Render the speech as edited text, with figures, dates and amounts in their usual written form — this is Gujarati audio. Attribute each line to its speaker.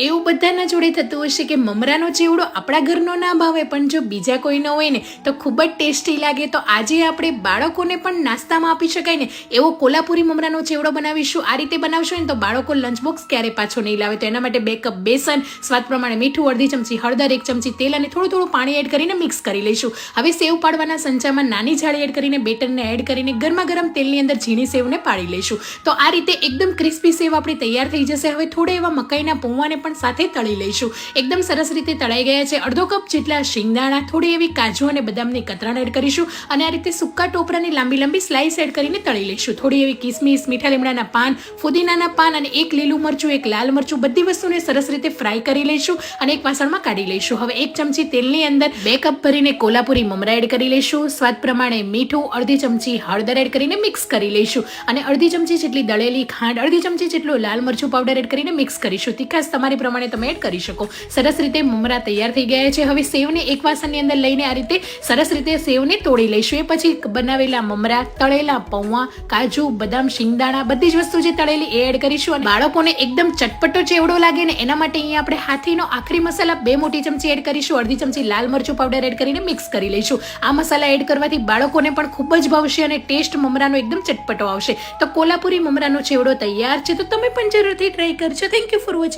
Speaker 1: એવું બધાના જોડે થતું હશે કે મમરાનો ચેવડો આપણા ઘરનો ના ભાવે પણ જો બીજા કોઈનો હોય ને તો ખૂબ જ ટેસ્ટી લાગે. તો આજે આપણે બાળકોને પણ નાસ્તામાં આપી શકાય ને એવો કોલ્હાપુરી મમરાનો ચેવડો બનાવીશું. આ રીતે બનાવશો ને તો બાળકો લંચ બોક્સ ક્યારે પાછો નહીં લાવે. તો એના માટે 2 કપ બેસન, સ્વાદ પ્રમાણે મીઠું, અડધી ચમચી હળદર, 1 ચમચી તેલ અને થોડું પાણી એડ કરીને મિક્સ કરી લઈશું. હવે સેવ પાડવાના સંચામાં નાની જાળી એડ કરીને બેટરને એડ કરીને ગરમા ગરમ તેલની અંદર ઝીણી સેવને પાડી લઈશું. તો આ રીતે એકદમ ક્રિસ્પી સેવ આપણી તૈયાર થઈ જશે. હવે થોડા એવા મકાઈના પૌવાને પણ સાથે તળી લઈશું. એકદમ સરસ રીતે તળાઈ ગયા છે. અડધો કપ જેટલા શિંગદાણા, થોડી એવી કાજુ અને બદામની કતરણ એડ કરીશું અને આ રીતે સૂકા ટોપરાની લાંબી લાંબી સ્લાઇસ એડ કરીને તળી લઈશું. થોડી એવી કિસમિસ, મીઠા લીમડાના પાન, ફુદીનાના પાન અને 1 લીલું મરચું, 1 લાલ મરચું, બધી વસ્તુને સરસ રીતે ફ્રાય કરી લઈશું અને એક વાસણમાં કાઢી લઈશું. હવે 1 ચમચી તેલની અંદર 2 કપ ભરીને કોલ્હાપુરી મમરા એડ કરી લઈશું. સ્વાદ પ્રમાણે મીઠું, અડધી ચમચી હળદર એડ કરીને મિક્સ કરી લઈશું અને અડધી ચમચી જેટલી દળેલી ખાંડ, અડધી ચમચી જેટલું લાલ મરચું પાવડર એડ કરીને મિક્સ કરીશું. તીખાશ તમારી પ્રમાણે તમે એડ કરી શકો. સરસ રીતે મમરા તૈયાર થઈ ગયા છે. હવે સેવને એક વાસણની અંદર લઈને આ રીતે સરસ રીતે સેવને તોડી લઈશું. એ પછી બનાવેલા મમરા, તળેલા પૌવા, કાજુ, બદામ, શિંગદાણા, બધી જ વસ્તુ જે તળેલી એ એડ કરીશું. અને બાળકોને એકદમ ચટપટો ચેવડો લાગે ને એના માટે અહીંયા આપણે હાથીનો આખરી મસાલા 2 મોટી ચમચી એડ કરીશું. અડધી ચમચી લાલ મરચું પાવડર એડ કરીને મિક્સ કરી લઈશું. આ મસાલા એડ કરવાથી બાળકોને પણ ખૂબ જ ભાવશે અને ટેસ્ટ મમરાનો એકદમ ચટપટો આવશે. તો કોલ્હાપુરી મમરાનો ચેવડો તૈયાર છે. તો તમે પણ જરૂરથી ટ્રાય કરજો. Thank you for watching.